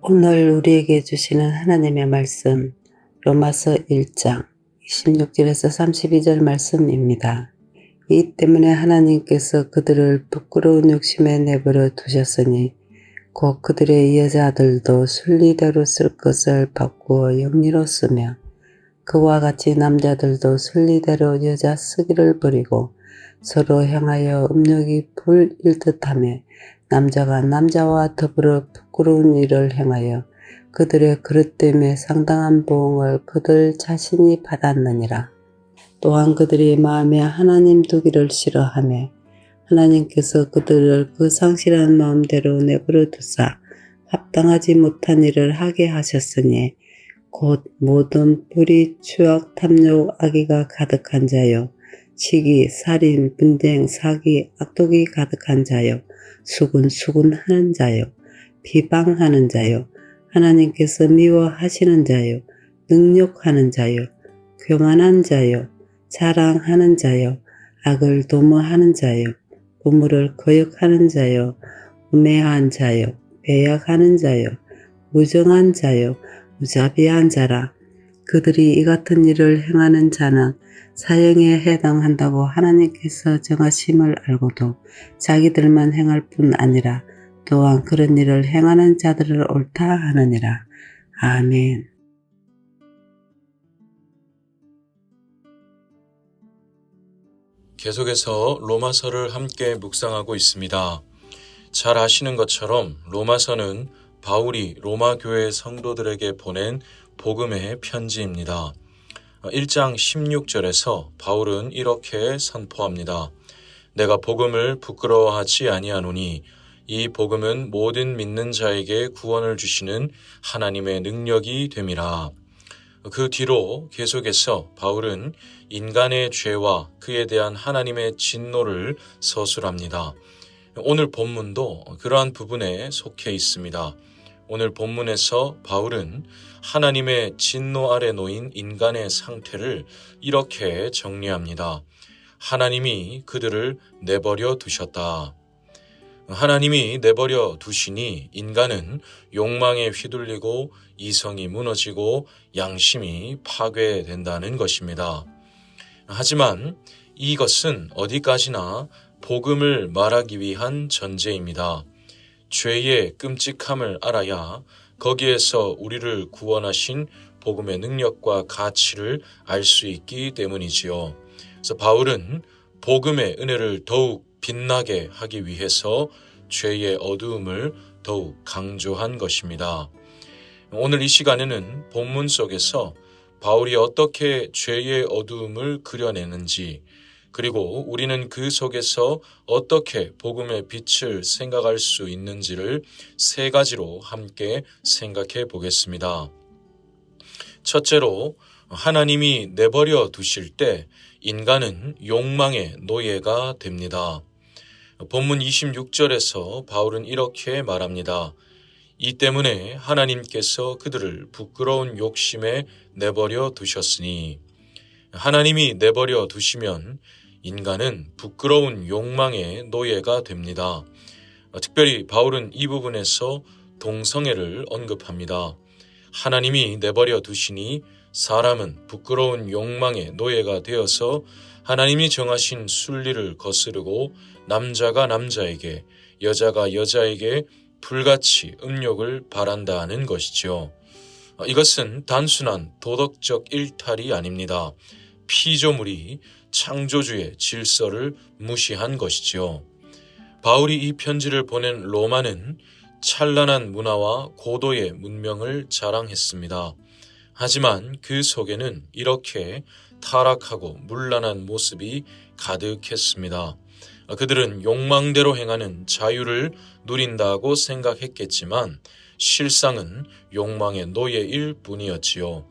오늘 우리에게 주시는 하나님의 말씀 로마서 1장 26절에서 32절 말씀입니다. 이 때문에 하나님께서 그들을 부끄러운 욕심에 내버려 두셨으니 곧 그들의 여자들도 순리대로 쓸 것을 바꾸어 영리로 쓰며 그와 같이 남자들도 순리대로 여자 쓰기를 버리고 서로 향하여 음욕이 불일 듯하며 남자가 남자와 더불어 부끄러운 일을 행하여 그들의 그릇됨에 상당한 보응을 그들 자신이 받았느니라. 또한 그들이 마음에 하나님 두기를 싫어하며 하나님께서 그들을 그 상실한 마음대로 내버려 두사 합당하지 못한 일을 하게 하셨으니 곧 모든 불의, 추악, 탐욕, 악의가 가득한 자요 시기, 살인, 분쟁, 사기, 악독이 가득한 자요 수군수군하는 자요 비방하는 자요 하나님께서 미워하시는 자요 능욕하는 자요 교만한 자요 자랑하는 자요 악을 도모하는 자요 부모를 거역하는 자요 우매한 자요 배약하는 자요 무정한 자요 무자비한 자라. 그들이 이 같은 일을 행하는 자는 사형에 해당한다고 하나님께서 정하심을 알고도 자기들만 행할 뿐 아니라 또한 그런 일을 행하는 자들을 옳다 하느니라. 아멘. 계속해서 로마서를 함께 묵상하고 있습니다. 잘 아시는 것처럼 로마서는 바울이 로마 교회 성도들에게 보낸 복음의 편지입니다. 1장 16절에서 바울은 이렇게 선포합니다. 내가 복음을 부끄러워하지 아니하노니 이 복음은 모든 믿는 자에게 구원을 주시는 하나님의 능력이 됨이라. 그 뒤로 계속해서 바울은 인간의 죄와 그에 대한 하나님의 진노를 서술합니다. 오늘 본문도 그러한 부분에 속해 있습니다. 오늘 본문에서 바울은 하나님의 진노 아래 놓인 인간의 상태를 이렇게 정리합니다. 하나님이 그들을 내버려 두셨다. 하나님이 내버려 두시니 인간은 욕망에 휘둘리고 이성이 무너지고 양심이 파괴된다는 것입니다. 하지만 이것은 어디까지나 복음을 말하기 위한 전제입니다. 죄의 끔찍함을 알아야 거기에서 우리를 구원하신 복음의 능력과 가치를 알 수 있기 때문이지요. 그래서 바울은 복음의 은혜를 더욱 빛나게 하기 위해서 죄의 어두움을 더욱 강조한 것입니다. 오늘 이 시간에는 본문 속에서 바울이 어떻게 죄의 어두움을 그려내는지, 그리고 우리는 그 속에서 어떻게 복음의 빛을 생각할 수 있는지를 세 가지로 함께 생각해 보겠습니다. 첫째로, 하나님이 내버려 두실 때 인간은 욕망의 노예가 됩니다. 본문 26절에서 바울은 이렇게 말합니다. 이 때문에 하나님께서 그들을 부끄러운 욕심에 내버려 두셨으니, 하나님이 내버려 두시면 인간은 부끄러운 욕망의 노예가 됩니다. 특별히 바울은 이 부분에서 동성애를 언급합니다. 하나님이 내버려 두시니 사람은 부끄러운 욕망의 노예가 되어서 하나님이 정하신 순리를 거스르고 남자가 남자에게, 여자가 여자에게 불같이 음욕을 바란다는 것이죠. 이것은 단순한 도덕적 일탈이 아닙니다. 피조물이 창조주의 질서를 무시한 것이지요. 바울이 이 편지를 보낸 로마는 찬란한 문화와 고도의 문명을 자랑했습니다. 하지만 그 속에는 이렇게 타락하고 문란한 모습이 가득했습니다. 그들은 욕망대로 행하는 자유를 누린다고 생각했겠지만 실상은 욕망의 노예일 뿐이었지요.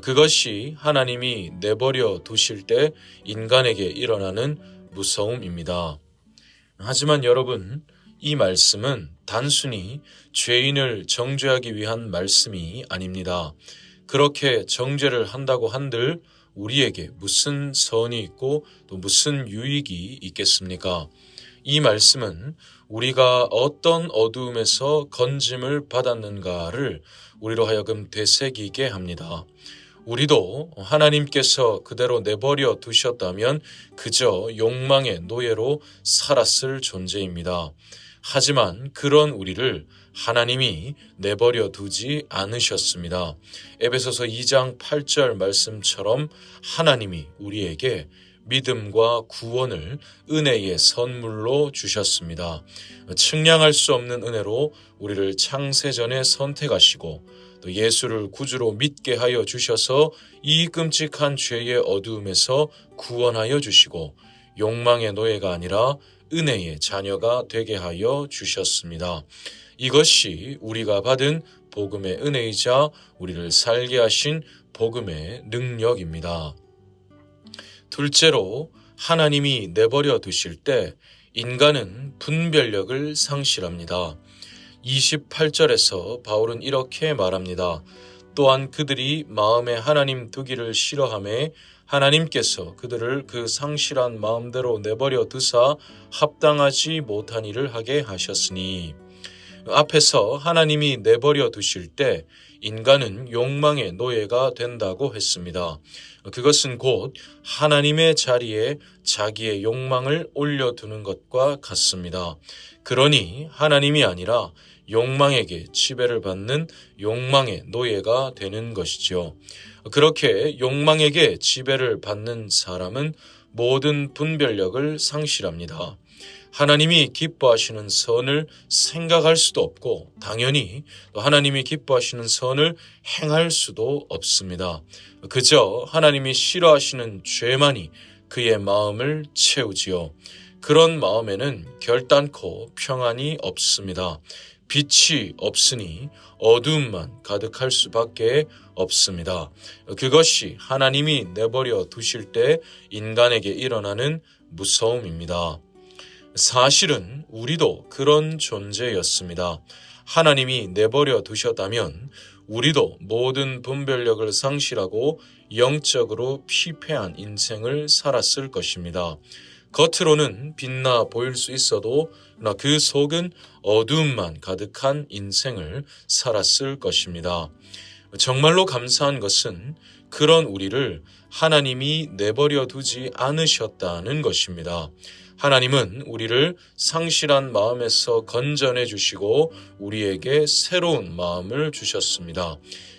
그것이 하나님이 내버려 두실 때 인간에게 일어나는 무서움입니다. 하지만 여러분, 이 말씀은 단순히 죄인을 정죄하기 위한 말씀이 아닙니다. 그렇게 정죄를 한다고 한들 우리에게 무슨 선이 있고 또 무슨 유익이 있겠습니까? 이 말씀은 우리가 어떤 어두움에서 건짐을 받았는가를 우리로 하여금 되새기게 합니다. 우리도 하나님께서 그대로 내버려 두셨다면 그저 욕망의 노예로 살았을 존재입니다. 하지만 그런 우리를 하나님이 내버려 두지 않으셨습니다. 에베소서 2장 8절 말씀처럼 하나님이 우리에게 믿음과 구원을 은혜의 선물로 주셨습니다. 측량할 수 없는 은혜로 우리를 창세전에 선택하시고 또 예수를 구주로 믿게 하여 주셔서 이 끔찍한 죄의 어두움에서 구원하여 주시고 욕망의 노예가 아니라 은혜의 자녀가 되게 하여 주셨습니다. 이것이 우리가 받은 복음의 은혜이자 우리를 살게 하신 복음의 능력입니다. 둘째로 하나님이 내버려 두실 때 인간은 분별력을 상실합니다. 28절에서 바울은 이렇게 말합니다. 또한 그들이 마음에 하나님 두기를 싫어하매 하나님께서 그들을 그 상실한 마음대로 내버려 두사 합당하지 못한 일을 하게 하셨으니. 앞에서 하나님이 내버려 두실 때 인간은 욕망의 노예가 된다고 했습니다. 그것은 곧 하나님의 자리에 자기의 욕망을 올려두는 것과 같습니다. 그러니 하나님이 아니라 욕망에게 지배를 받는 욕망의 노예가 되는 것이죠. 그렇게 욕망에게 지배를 받는 사람은 모든 분별력을 상실합니다. 하나님이 기뻐하시는 선을 생각할 수도 없고 당연히 또 하나님이 기뻐하시는 선을 행할 수도 없습니다. 그저 하나님이 싫어하시는 죄만이 그의 마음을 채우지요. 그런 마음에는 결단코 평안이 없습니다. 빛이 없으니 어두움만 가득할 수밖에 없습니다. 그것이 하나님이 내버려 두실 때 인간에게 일어나는 무서움입니다. 사실은 우리도 그런 존재였습니다. 하나님이 내버려 두셨다면 우리도 모든 분별력을 상실하고 영적으로 피폐한 인생을 살았을 것입니다. 겉으로는 빛나 보일 수 있어도 그 속은 어두움만 가득한 인생을 살았을 것입니다. 정말로 감사한 것은 그런 우리를 하나님이 내버려 두지 않으셨다는 것입니다. 하나님은 우리를 상실한 마음에서 건져내 주시고 우리에게 새로운 마음을 주셨습니다.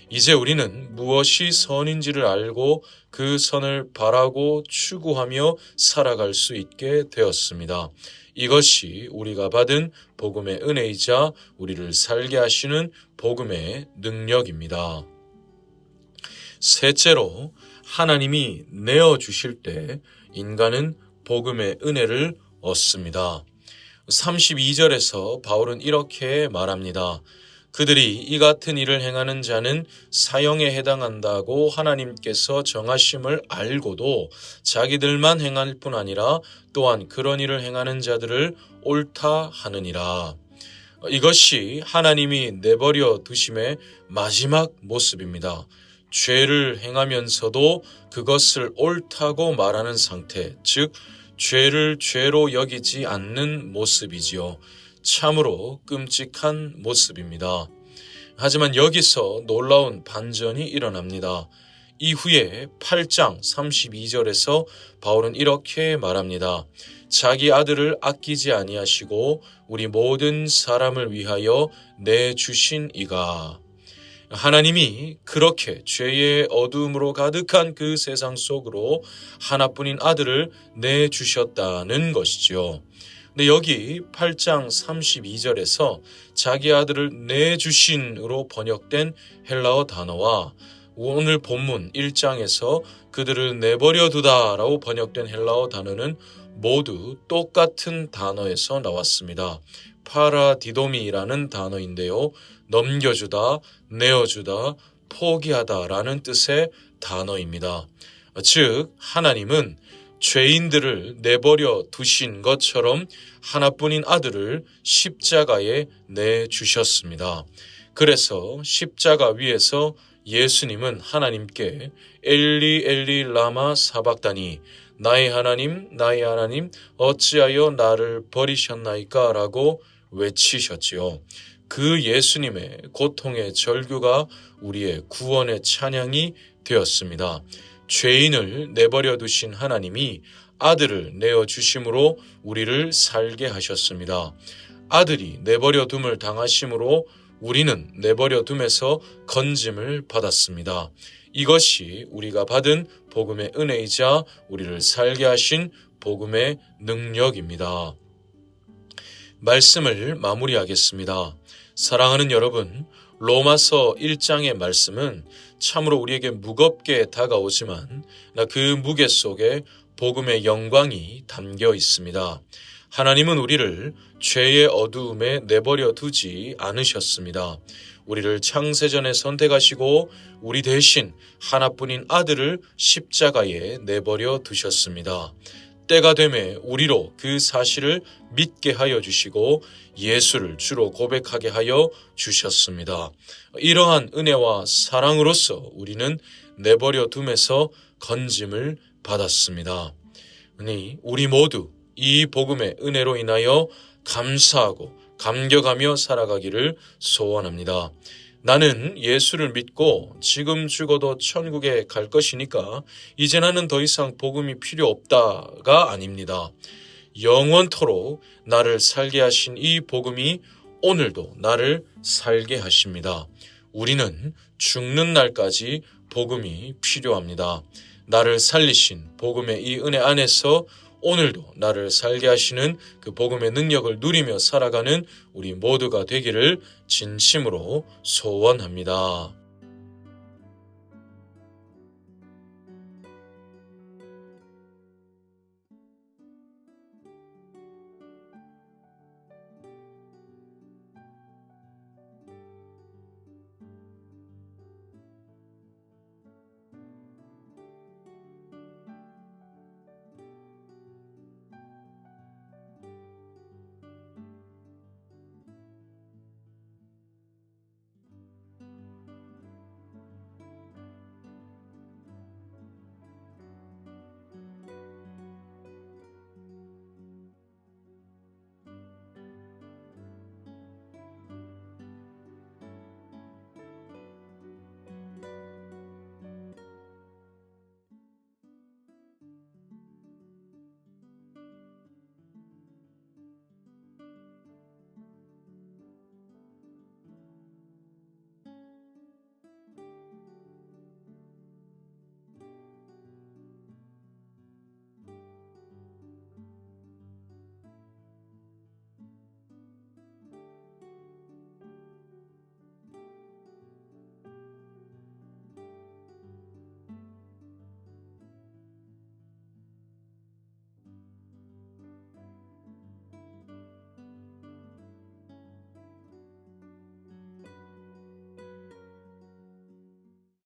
이제 우리는 무엇이 선인지를 알고 그 선을 바라고 추구하며 살아갈 수 있게 되었습니다. 이것이 우리가 받은 복음의 은혜이자 우리를 살게 하시는 복음의 능력입니다. 셋째로 하나님이 내어주실 때 인간은 복음의 은혜를 얻습니다. 32절에서 바울은 이렇게 말합니다. 그들이 이 같은 일을 행하는 자는 사형에 해당한다고 하나님께서 정하심을 알고도 자기들만 행할 뿐 아니라 또한 그런 일을 행하는 자들을 옳다 하느니라. 이것이 하나님이 내버려 두심의 마지막 모습입니다. 죄를 행하면서도 그것을 옳다고 말하는 상태, 즉 죄를 죄로 여기지 않는 모습이지요. 참으로 끔찍한 모습입니다. 하지만 여기서 놀라운 반전이 일어납니다. 이후에 8장 32절에서 바울은 이렇게 말합니다. 자기 아들을 아끼지 아니하시고 우리 모든 사람을 위하여 내주신 이가. 하나님이 그렇게 죄의 어두움으로 가득한 그 세상 속으로 하나뿐인 아들을 내주셨다는 것이죠. 근데 여기 8장 32절에서 자기 아들을 내주신으로 번역된 헬라어 단어와 오늘 본문 1장에서 그들을 내버려 두다라고 번역된 헬라어 단어는 모두 똑같은 단어에서 나왔습니다. 파라디도미라는 단어인데요. 넘겨주다, 내어주다, 포기하다라는 뜻의 단어입니다. 즉 하나님은 죄인들을 내버려 두신 것처럼 하나뿐인 아들을 십자가에 내주셨습니다. 그래서 십자가 위에서 예수님은 하나님께 엘리 엘리 라마 사박다니 나의 하나님, 나의 하나님, 어찌하여 나를 버리셨나이까? 라고 외치셨지요. 그 예수님의 고통의 절규가 우리의 구원의 찬양이 되었습니다. 죄인을 내버려 두신 하나님이 아들을 내어주심으로 우리를 살게 하셨습니다. 아들이 내버려 둠을 당하심으로 우리는 내버려 둠에서 건짐을 받았습니다. 이것이 우리가 받은 복음의 은혜이자 우리를 살게 하신 복음의 능력입니다. 말씀을 마무리하겠습니다. 사랑하는 여러분, 로마서 1장의 말씀은 참으로 우리에게 무겁게 다가오지만 그 무게 속에 복음의 영광이 담겨 있습니다. 하나님은 우리를 죄의 어두움에 내버려 두지 않으셨습니다. 우리를 창세전에 선택하시고 우리 대신 하나뿐인 아들을 십자가에 내버려 두셨습니다. 때가 되매 우리로 그 사실을 믿게 하여 주시고 예수를 주로 고백하게 하여 주셨습니다. 이러한 은혜와 사랑으로서 우리는 내버려 둠에서 건짐을 받았습니다. 우리 모두 이 복음의 은혜로 인하여 감사하고 감격하며 살아가기를 소원합니다. 나는 예수를 믿고 지금 죽어도 천국에 갈 것이니까 이제 나는 더 이상 복음이 필요 없다가 아닙니다. 영원토록 나를 살게 하신 이 복음이 오늘도 나를 살게 하십니다. 우리는 죽는 날까지 복음이 필요합니다. 나를 살리신 복음의 이 은혜 안에서 오늘도 나를 살게 하시는 그 복음의 능력을 누리며 살아가는 우리 모두가 되기를 진심으로 소원합니다.